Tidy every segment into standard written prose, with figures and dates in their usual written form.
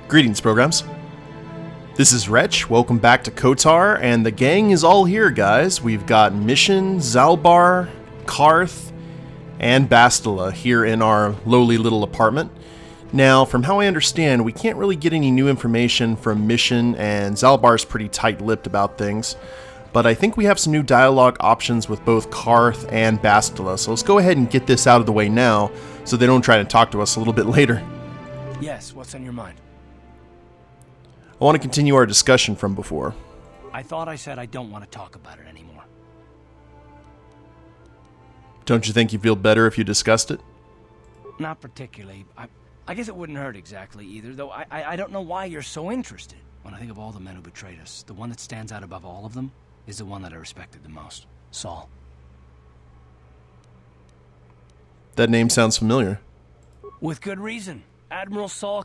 Greetings, programs. This is Wretch. Welcome back to Kotar, and the gang is all here, guys. We've got Mission, Salbar, Karth, and Bastila here in our lowly little apartment. Now, from how I understand, we can't really get any new information from Mission, and Salbar's pretty tight-lipped about things. But I think we have some new dialogue options with both Karth and Bastila, so let's go ahead and get this out of the way now, so they don't try to talk to us a little bit later. Yes, what's on your mind? I want to continue our discussion from before. I thought I said I don't want to talk about it anymore. Don't you think you'd feel better if you discussed it? Not particularly. I guess it wouldn't hurt exactly either, though I don't know why you're so interested. When I think of all the men who betrayed us, the one that stands out above all of them is the one that I respected the most. Saul. That name sounds familiar. With good reason. Admiral Saul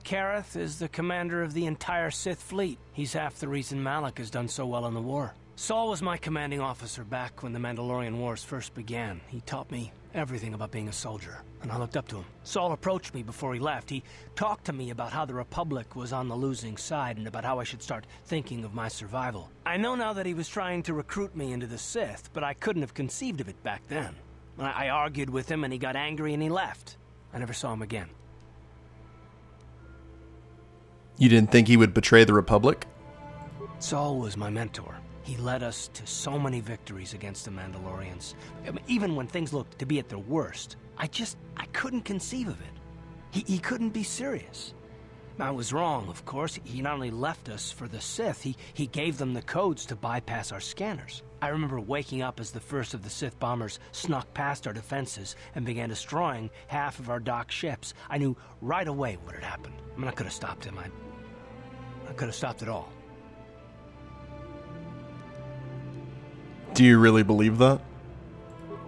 is the commander of the entire Sith fleet. He's half the reason Malak has done so well in the war. Saul was my commanding officer back when the Mandalorian Wars first began. He taught me everything about being a soldier, and I looked up to him. Saul approached me before he left. He talked to me about how the Republic was on the losing side and about how I should start thinking of my survival. I know now that he was trying to recruit me into the Sith, but I couldn't have conceived of it back then. I argued with him and he got angry and he left. I never saw him again. You didn't think he would betray the Republic? Saul was my mentor. He led us to so many victories against the Mandalorians. Even when things looked to be at their worst, I couldn't conceive of it. He couldn't be serious. I was wrong, of course. He not only left us for the Sith, he gave them the codes to bypass our scanners. I remember waking up as the first of the Sith bombers snuck past our defenses and began destroying half of our docked ships. I knew right away what had happened. I could have stopped him. I could have stopped it all. Do you really believe that?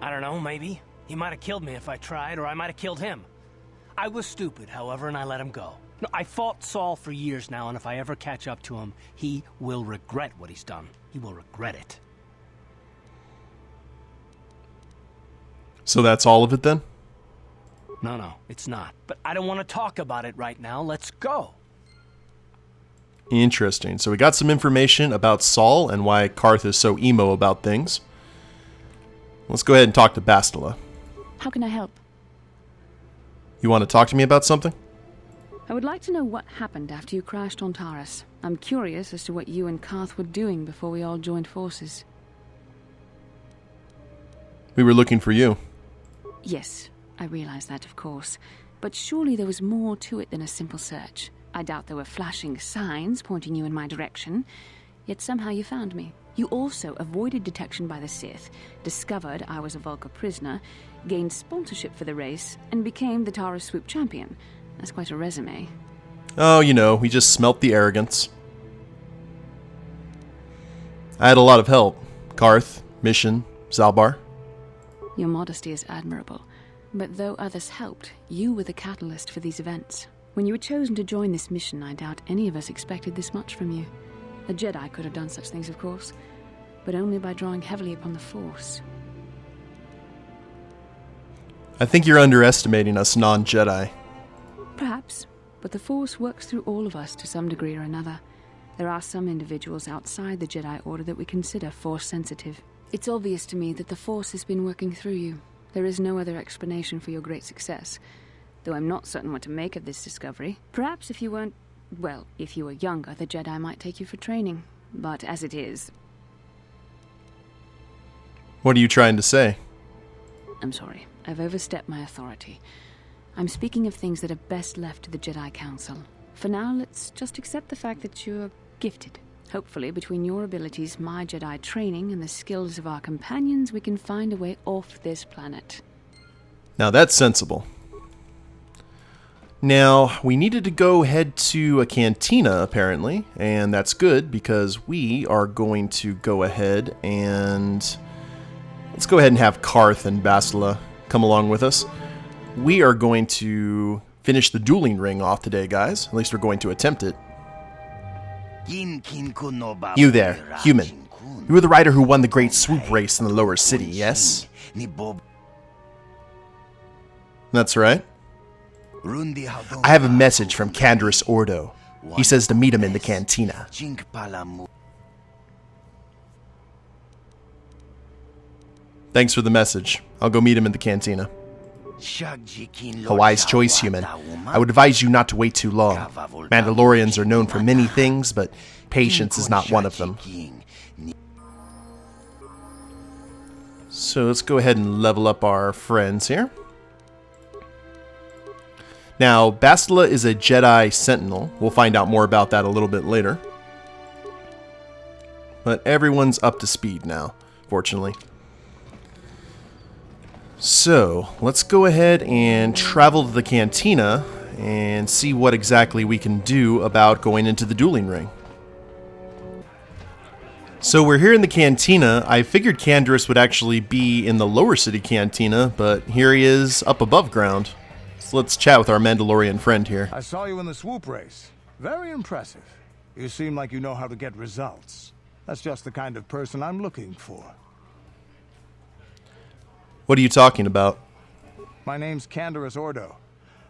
I don't know, maybe. He might have killed me if I tried, or I might have killed him. I was stupid, however, and I let him go. No, I fought Saul for years now, and if I ever catch up to him, he will regret what he's done. He will regret it. So that's all of it then? No, it's not. But I don't want to talk about it right now. Let's go. Interesting. So we got some information about Saul and why Karth is so emo about things. Let's go ahead and talk to Bastila. How can I help? You want to talk to me about something? I would like to know what happened after you crashed on Taurus. I'm curious as to what you and Karth were doing before we all joined forces. We were looking for you. Yes, I realize that, of course. But surely there was more to it than a simple search. I doubt there were flashing signs pointing you in my direction, yet somehow you found me. You also avoided detection by the Sith, discovered I was a Vulca prisoner, gained sponsorship for the race, and became the Taurus Swoop champion. That's quite a resume. Oh, you know, we just smelt the arrogance. I had a lot of help. Karth, Mission, Salbar. Your modesty is admirable, but though others helped, you were the catalyst for these events. When you were chosen to join this mission, I doubt any of us expected this much from you. A Jedi could have done such things, of course, but only by drawing heavily upon the Force. I think you're underestimating us non-Jedi. Perhaps, but the Force works through all of us to some degree or another. There are some individuals outside the Jedi Order that we consider Force-sensitive. It's obvious to me that the Force has been working through you. There is no other explanation for your great success. Though I'm not certain what to make of this discovery. Perhaps if you weren't... well, if you were younger, the Jedi might take you for training. But as it is... What are you trying to say? I'm sorry. I've overstepped my authority. I'm speaking of things that are best left to the Jedi Council. For now, let's just accept the fact that you're gifted. Hopefully, between your abilities, my Jedi training, and the skills of our companions, we can find a way off this planet. Now that's sensible. Now, we needed to go head to a cantina, apparently, and that's good because we are going to go ahead and... let's go ahead and have Karth and Bastila come along with us. We are going to finish the Dueling Ring off today, guys. At least we're going to attempt it. You there, human. You were the rider who won the Great Swoop race in the lower city, yes? That's right. I have a message from Candra's Ordo. He says to meet him in the cantina. Thanks for the message. I'll go meet him in the cantina. A wise choice, human. I would advise you not to wait too long. Mandalorians are known for many things, but patience is not one of them. So let's go ahead and level up our friends here. Now, Bastila is a Jedi Sentinel. We'll find out more about that a little bit later. But everyone's up to speed now, fortunately. So, let's go ahead and travel to the cantina and see what exactly we can do about going into the Dueling Ring. So we're here in the cantina. I figured Kandra would actually be in the lower city cantina, but here he is up above ground. So let's chat with our Mandalorian friend here. I saw you in the swoop race. Very impressive. You seem like you know how to get results. That's just the kind of person I'm looking for. What are you talking about? My name's Kandra Ordo.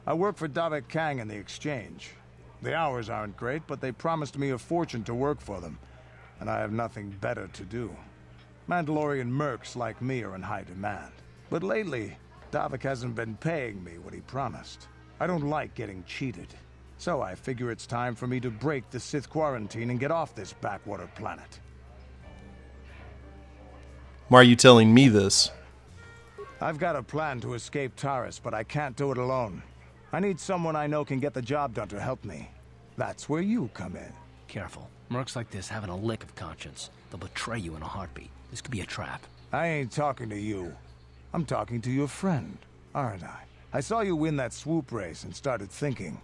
I work for Davik Kang in the exchange. The hours aren't great, but they promised me a fortune to work for them, and I have nothing better to do. Mandalorian mercs like me are in high demand. But lately, Davik hasn't been paying me what he promised. I don't like getting cheated. So I figure it's time for me to break the Sith quarantine and get off this backwater planet. Why are you telling me this? I've got a plan to escape Taris, but I can't do it alone. I need someone I know can get the job done to help me. That's where you come in. Careful. Mercs like this haven't a lick of conscience. They'll betray you in a heartbeat. This could be a trap. I ain't talking to you. I'm talking to your friend, aren't I? I saw you win that swoop race and started thinking.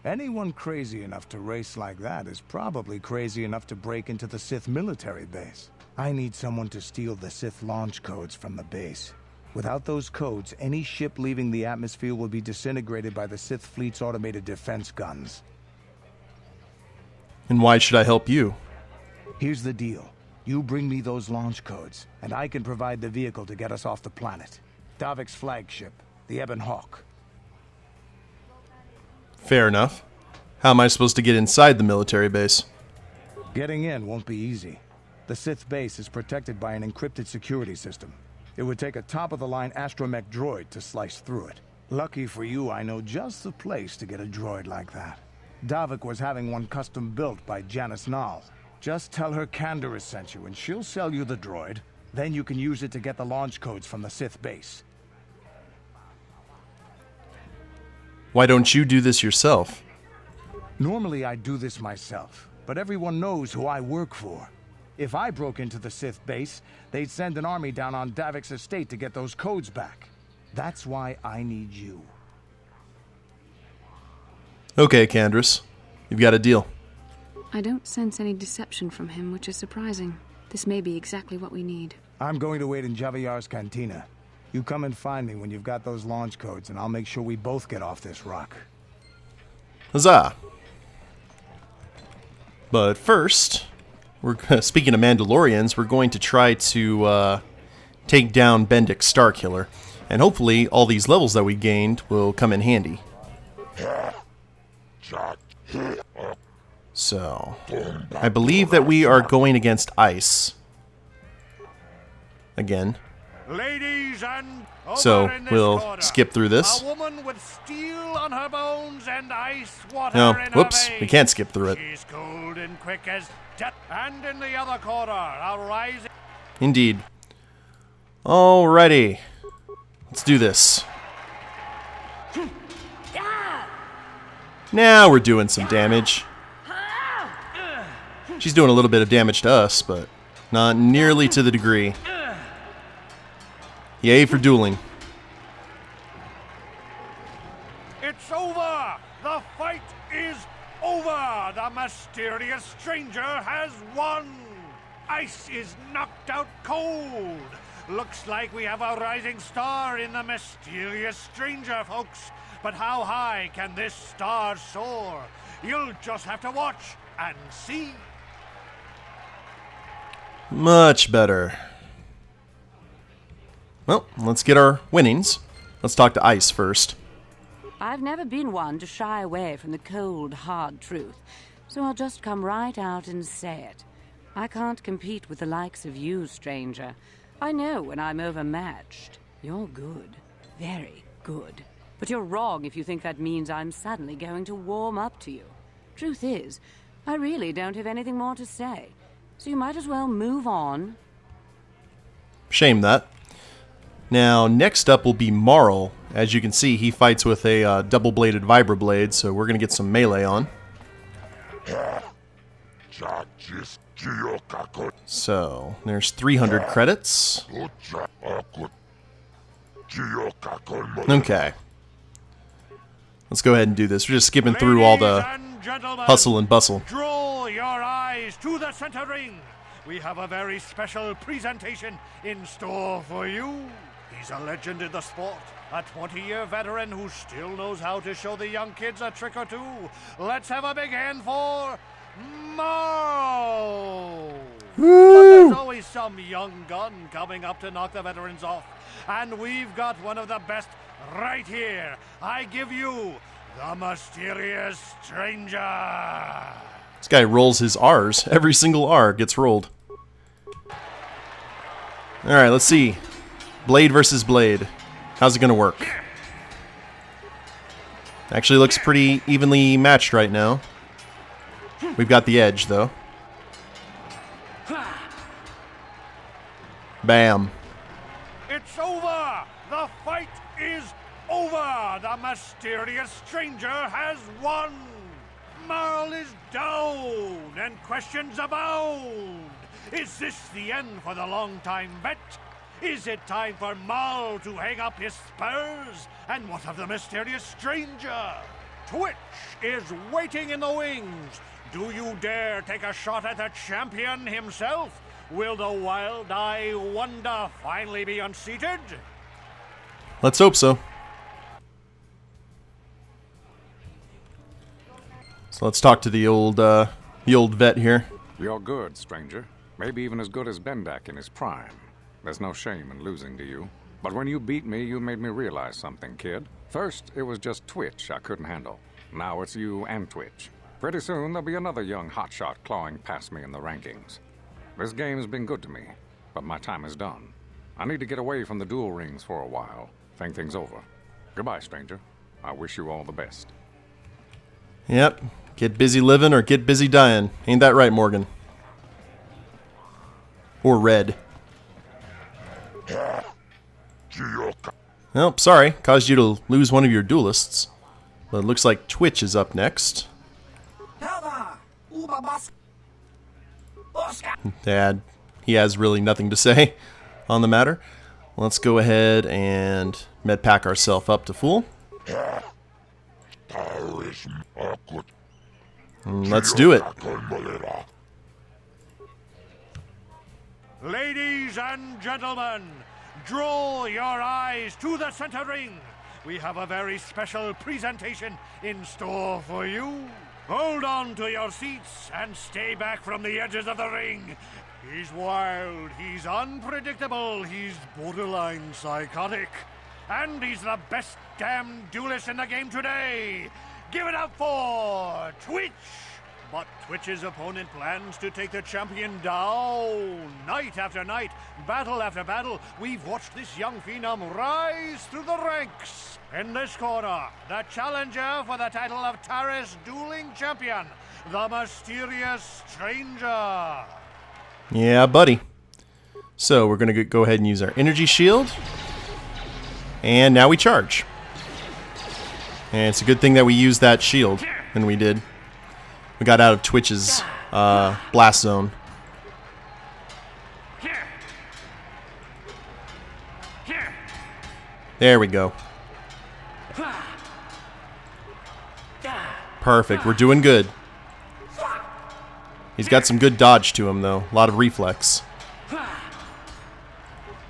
Anyone crazy enough to race like that is probably crazy enough to break into the Sith military base. I need someone to steal the Sith launch codes from the base. Without those codes, any ship leaving the atmosphere will be disintegrated by the Sith fleet's automated defense guns. And why should I help you? Here's the deal. You bring me those launch codes, and I can provide the vehicle to get us off the planet. Davik's flagship, the Ebon Hawk. Fair enough. How am I supposed to get inside the military base? Getting in won't be easy. The Sith base is protected by an encrypted security system. It would take a top-of-the-line astromech droid to slice through it. Lucky for you, I know just the place to get a droid like that. Davik was having one custom built by Janice Nall. Just tell her Kandra sent you and she'll sell you the droid. Then you can use it to get the launch codes from the Sith base. Why don't you do this yourself? Normally I'd do this myself, but everyone knows who I work for. If I broke into the Sith base, they'd send an army down on Davik's estate to get those codes back. That's why I need you. Okay, Kandra. You've got a deal. I don't sense any deception from him, which is surprising. This may be exactly what we need. I'm going to wait in Javiyar's cantina. You come and find me when you've got those launch codes, and I'll make sure we both get off this rock. Huzzah! But first, speaking of Mandalorians, we're going to try to take down Bendak Starkiller. And hopefully all these levels that we gained will come in handy. So, I believe that we are going against ice. Again. Ladies and so, we'll skip through this. A woman with steel on her bones and ice water No, in whoops, her we veins. can't skip through it. She's cold and quick as death. And in the other corner, a rising... Indeed. Alrighty. Let's do this. Now we're doing some damage. She's doing a little bit of damage to us, but not nearly to the degree. Yay for dueling. It's over! The fight is over! The mysterious stranger has won! Ice is knocked out cold! Looks like we have a rising star in the mysterious stranger, folks. But how high can this star soar? You'll just have to watch and see. Much better. Well, let's get our winnings. Let's talk to Ice first. I've never been one to shy away from the cold, hard truth. so I'll just come right out and say it. I can't compete with the likes of you, stranger. I know when I'm overmatched. You're good. Very good. But you're wrong if you think that means I'm suddenly going to warm up to you. Truth is, I really don't have anything more to say. So you might as well move on. Shame that. Now, next up will be Marl. As you can see, he fights with a double-bladed vibroblade, so we're going to get some melee on. So, there's 300 credits. Okay. Let's go ahead and do this. We're just skipping through all the hustle and bustle. Draw your eyes to the center ring. We have a very special presentation in store for you. He's a legend in the sport, a 20-year veteran who still knows how to show the young kids a trick or two. Let's have a big hand for Marl. But there's always some young gun coming up to knock the veterans off. And we've got one of the best right here. I give you the mysterious stranger. This guy rolls his R's. Every single R gets rolled. Alright, let's see. Blade versus blade. How's it gonna work? Actually looks pretty evenly matched right now. We've got the edge, though. Bam. It's over! The fight is over! The mysterious stranger has won! Marl is down, and questions abound! Is this the end for the long-time vet? Is it time for Marl to hang up his spurs? And what of the mysterious stranger? Twitch is waiting in the wings. Do you dare take a shot at the champion himself? Will the wild-eye wonder finally be unseated? Let's hope so. So let's talk to the old vet here. You're good, stranger. Maybe even as good as Bendak in his prime. There's no shame in losing to you. But when you beat me, you made me realize something, kid. First, it was just Twitch I couldn't handle. Now it's you and Twitch. Pretty soon, there'll be another young hotshot clawing past me in the rankings. This game's been good to me, but my time is done. I need to get away from the duel rings for a while, think things over. Goodbye, stranger. I wish you all the best. Yep. Get busy living or get busy dying. Ain't that right, Morgan? Or Red. Oh, sorry. Caused you to lose one of your duelists. But it looks like Twitch is up next. Dad, he has really nothing to say on the matter. Let's go ahead and medpack ourselves up to full. Let's do it. Ladies and gentlemen, draw your eyes to the center ring. We have a very special presentation in store for you. Hold on to your seats and stay back from the edges of the ring. He's wild, he's unpredictable, he's borderline psychotic. And he's the best damn duelist in the game today. Give it up for Twitch! But Twitch's opponent plans to take the champion down. Night after night, battle after battle, we've watched this young phenom rise through the ranks. In this corner, the challenger for the title of Taris Dueling Champion, the mysterious stranger. Yeah, buddy. So we're going to go ahead and use our energy shield. And now we charge. And it's a good thing that we used that shield when we did. We got out of Twitch's blast zone. There we go. Perfect. We're doing good. He's got some good dodge to him, though. A lot of reflex.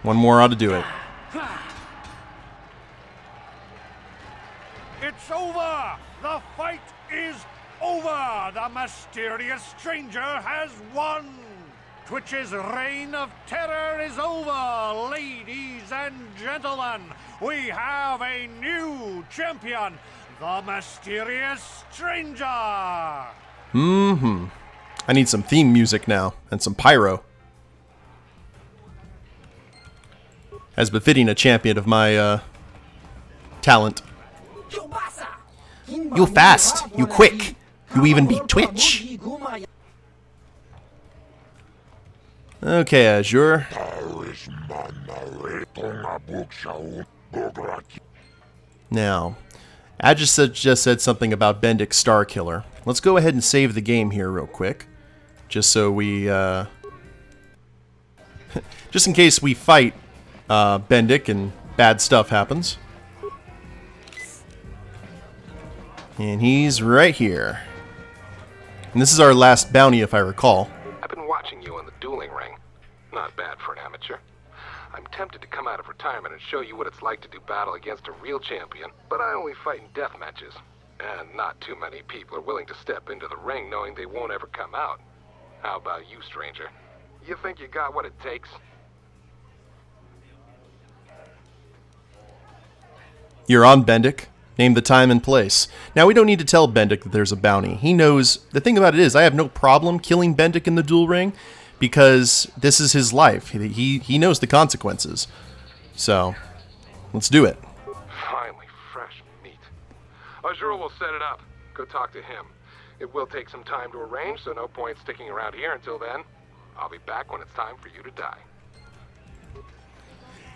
One more ought to do it. It's over! The fight is over! The mysterious stranger has won! Twitch's reign of terror is over! Ladies and gentlemen, we have a new champion, the mysterious stranger! I need some theme music now, and some pyro. As befitting a champion of my, talent. You fast, you quick, you even beat Twitch. Okay, Azure. Now, Azure just said something about Bendak Starkiller. Let's go ahead and save the game here real quick. Just so we, just in case we fight Bendak and bad stuff happens. And he's right here. And this is our last bounty, if I recall. I've been watching you on the Dueling Ring. Not bad for an amateur. I'm tempted to come out of retirement and show you what it's like to do battle against a real champion, but I only fight in death matches. And not too many people are willing to step into the ring knowing they won't ever come out. How about you, stranger? You think you got what it takes? You're on, Bendak. Name the time and place. Now, we don't need to tell Bendak that there's a bounty. He knows. The thing about it is, I have no problem killing Bendak in the duel ring because this is his life. He knows the consequences. So, let's do it. Finally, fresh meat. Azure will set it up. Go talk to him. It will take some time to arrange, so no point sticking around here until then. I'll be back when it's time for you to die.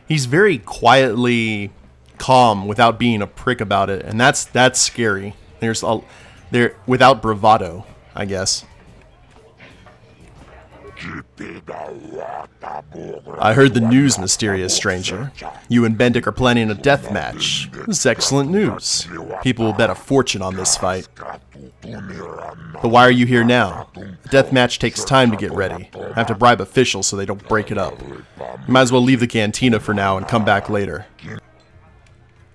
He's very quietly calm without being a prick about it, and that's scary. There without bravado, I guess. I heard the news, mysterious stranger. You and Bendak are planning a death match. This is excellent news. People will bet a fortune on this fight. But why are you here now? A death match takes time to get ready. I have to bribe officials so they don't break it up. You might as well leave the cantina for now and come back later.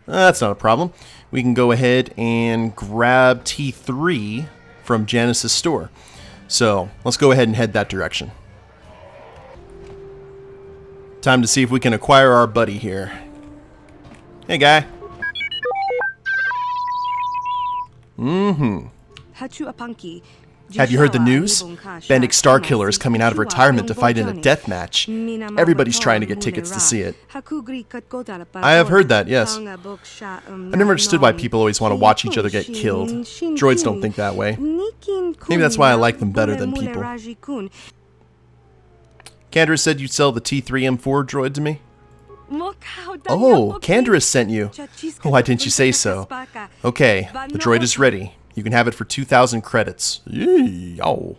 That's not a problem. We can go ahead and grab T3 from Janice's store. So, let's go ahead and head that direction. Time to see if we can acquire our buddy here. Hey, guy. Have you heard the news? Bendak Starkiller is coming out of retirement to fight in a death match. Everybody's trying to get tickets to see it. I have heard that, yes. I've never understood why people always want to watch each other get killed. Droids don't think that way. Maybe that's why I like them better than people. Kandra said you'd sell the T3M4 droid to me? Oh, Kandra sent you. Why didn't you say so? Okay, the droid is ready. You can have it for 2,000 credits. Yee, oh.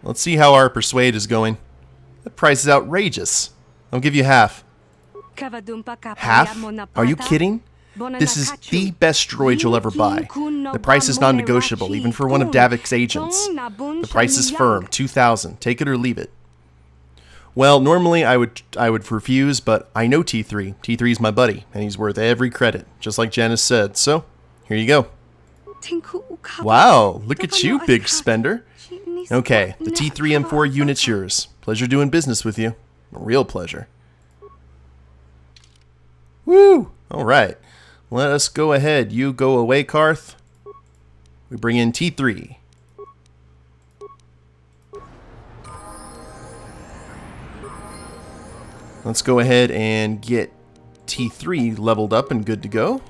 Let's see how our persuade is going. That price is outrageous. I'll give you half. Half? Are you kidding? This is the best droid you'll ever buy. The price is non-negotiable, even for one of Davik's agents. The price is firm, 2,000. Take it or leave it. Well, normally I would refuse, but I know T3. T3's my buddy, and he's worth every credit, just like Janice said. So, here you go. Wow, look at you, big spender. Okay, the T3M4 unit's yours. Pleasure doing business with you. A real pleasure. Woo! Alright, let us go ahead. You go away, Karth. We bring in T3. Let's go ahead and get T3 leveled up and good to go.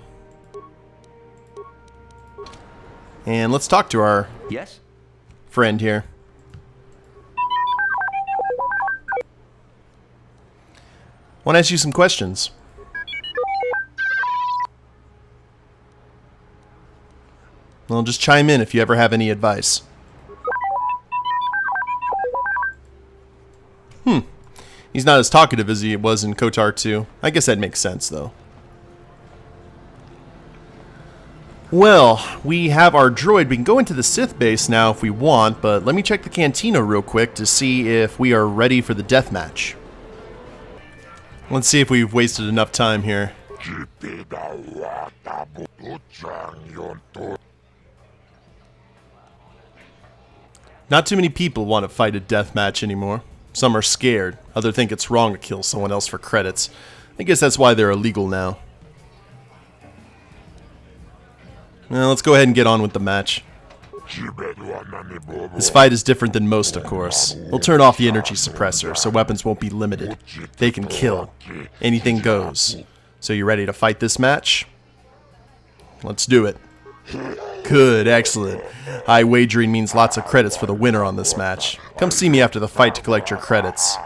And let's talk to our friend here. I want to ask you some questions. Well, just chime in if you ever have any advice. He's not as talkative as he was in KOTOR 2. I guess that makes sense, though. Well, we have our droid. We can go into the Sith base now if we want, but let me check the cantina real quick to see if we are ready for the deathmatch. Let's see if we've wasted enough time here. Not too many people want to fight a deathmatch anymore. Some are scared. Others think it's wrong to kill someone else for credits. I guess that's why they're illegal now. Well, let's go ahead and get on with the match. This fight is different than most, of course. We'll turn off the energy suppressor, so weapons won't be limited. They can kill. Anything goes. So you ready to fight this match? Let's do it. Good, excellent. High wagering means lots of credits for the winner on this match. Come see me after the fight to collect your credits.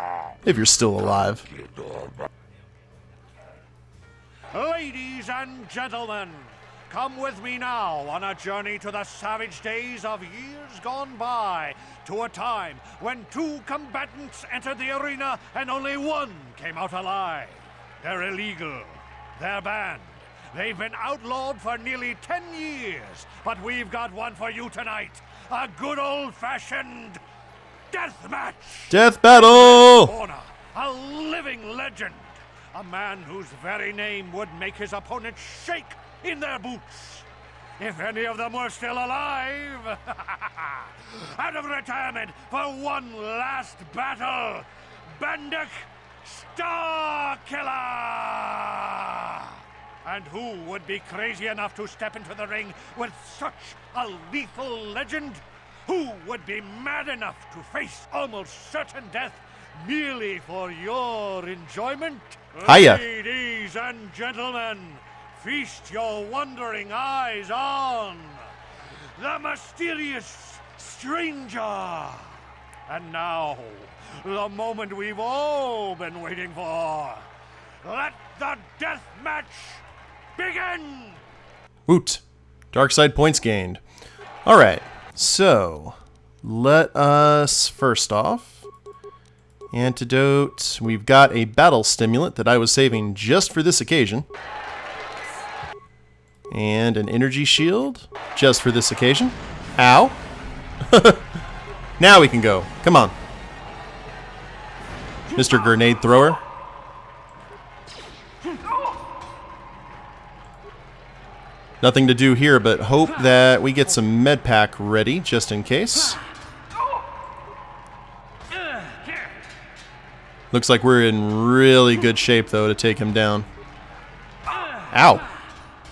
If you're still alive. Ladies and gentlemen, come with me now on a journey to the savage days of years gone by, to a time when 2 combatants entered the arena and only 1 came out alive. They're illegal. They're banned. They've been outlawed for nearly 10 years, but we've got one for you tonight. A good old-fashioned death match. Death battle! Corner, a living legend. A man whose very name would make his opponents shake in their boots. If any of them were still alive. Out of retirement for one last battle, Bendak Starkiller! And who would be crazy enough to step into the ring with such a lethal legend? Who would be mad enough to face almost certain death merely for your enjoyment? Hiya. Ladies and gentlemen, feast your wondering eyes on the mysterious stranger. And now, the moment we've all been waiting for. Let the death match begin! Woot. Dark side points gained. Alright, so let us first off. Antidote. We've got a battle stimulant that I was saving just for this occasion. And an energy shield just for this occasion. Ow. Now we can go. Come on. Mr. Grenade Thrower. Nothing to do here but hope that we get some med pack ready just in case. Looks like we're in really good shape though to take him down. Ow.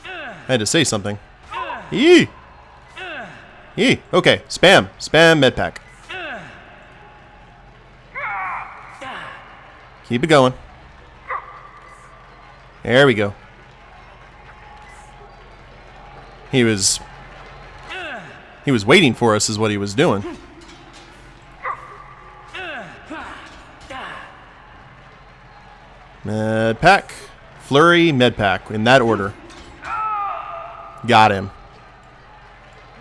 I had to say something. Yee. Yee. Okay, spam. Spam med pack. Keep it going. There we go. He was waiting for us is what he was doing. Med pack. Flurry, med pack. In that order. Got him.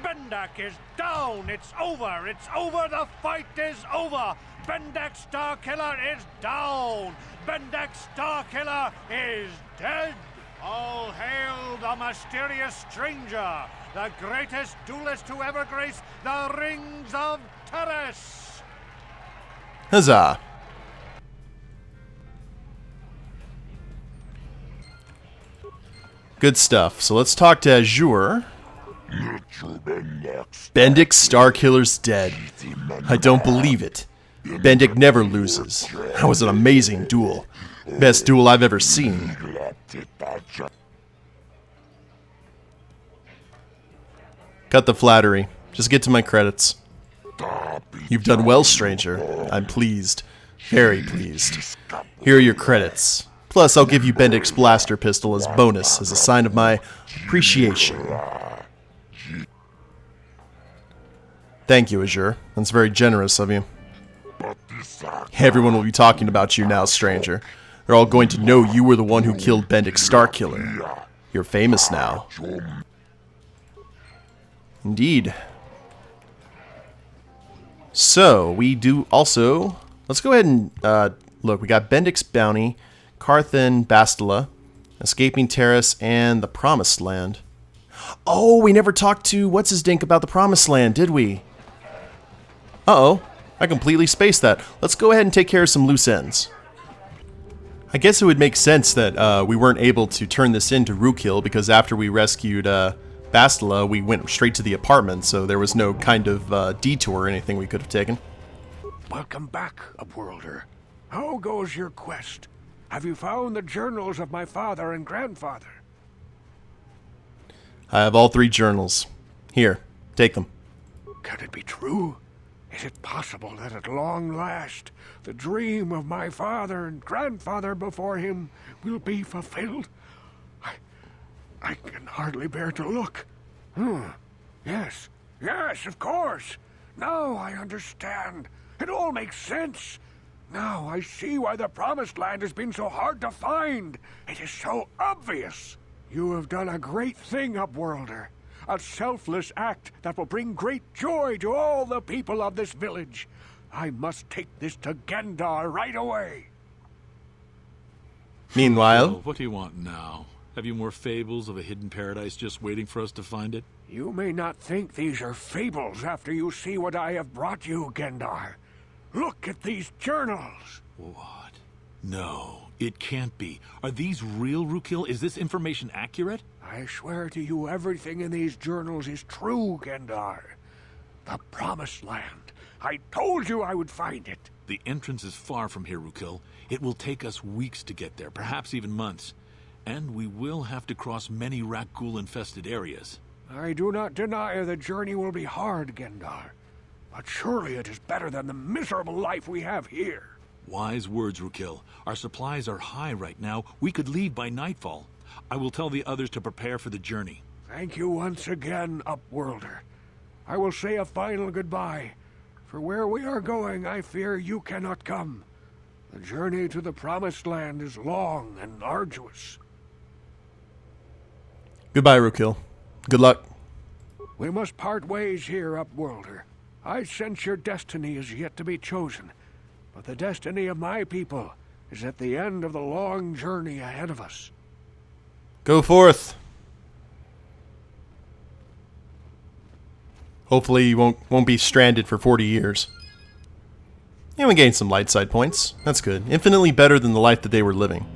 Bendak is down. It's over. It's over. The fight is over. Bendak Starkiller is down. Bendak Starkiller is dead. All hail the mysterious stranger, the greatest duelist to ever grace the rings of Terrace. Huzzah. Good stuff. So let's talk to Azure. Bendak Starkiller's dead. I don't believe it. Bendak never loses. That was an amazing duel. Best duel I've ever seen. Cut the flattery. Just get to my credits. You've done well, stranger. I'm pleased. Very pleased. Here are your credits. Plus, I'll give you Bendak's blaster pistol as bonus, as a sign of my appreciation. Thank you, Azure. That's very generous of you. Everyone will be talking about you now, stranger. They're all going to know you were the one who killed Bendak Starkiller. You're famous now. Indeed. So, we do also... Let's go ahead and... look, we got Bendak's Bounty, Carthan Bastila, Escaping Terrace, and the Promised Land. Oh, we never talked to What's-His-Dink about the Promised Land, did we? Uh-oh. I completely spaced that. Let's go ahead and take care of some loose ends. I guess it would make sense that we weren't able to turn this into Rookhill because after we rescued Bastila, we went straight to the apartment, so there was no kind of detour or anything we could have taken. Welcome back, Upworlder. How goes your quest? Have you found the journals of my father and grandfather? I have all 3 journals. Here, take them. Can it be true? Is it possible that at long last the dream of my father and grandfather before him will be fulfilled? I can hardly bear to look. Yes, of course. Now I understand. It all makes sense. Now I see why the Promised Land has been so hard to find. It is so obvious. You have done a great thing, Upworlder. A selfless act that will bring great joy to all the people of this village. I must take this to Gendar right away. Meanwhile... So, what do you want now? Have you more fables of a hidden paradise just waiting for us to find it? You may not think these are fables after you see what I have brought you, Gendar. Look at these journals. What? No, it can't be. Are these real, Rukil? Is this information accurate? I swear to you, everything in these journals is true, Gendar. The Promised Land. I told you I would find it. The entrance is far from here, Rukil. It will take us weeks to get there, perhaps even months. And we will have to cross many Rakghoul-infested areas. I do not deny the journey will be hard, Gendar. But surely it is better than the miserable life we have here. Wise words, Rukil. Our supplies are high right now. We could leave by nightfall. I will tell the others to prepare for the journey. Thank you once again, Upworlder. I will say a final goodbye. For where we are going, I fear you cannot come. The journey to the Promised Land is long and arduous. Goodbye, Rukil. Good luck. We must part ways here, Upworlder. I sense your destiny is yet to be chosen, but the destiny of my people is at the end of the long journey ahead of us. Go forth. Hopefully you won't be stranded for 40 years. And we gained some light side points. That's good. Infinitely better than the life that they were living,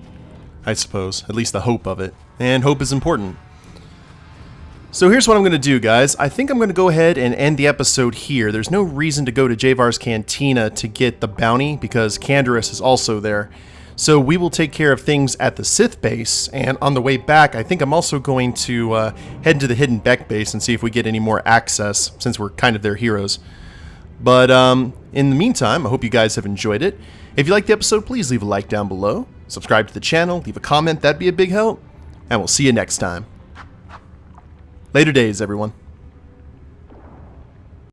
I suppose. At least the hope of it. And hope is important. So here's what I'm going to do, guys. I think I'm going to go ahead and end the episode here. There's no reason to go to Javar's Cantina to get the bounty, because Kandra is also there. So we will take care of things at the Sith base, and on the way back, I think I'm also going to head into the Hidden Beck base and see if we get any more access, since we're kind of their heroes. But in the meantime, I hope you guys have enjoyed it. If you liked the episode, please leave a like down below. Subscribe to the channel, leave a comment, that'd be a big help. And we'll see you next time. Later days, everyone.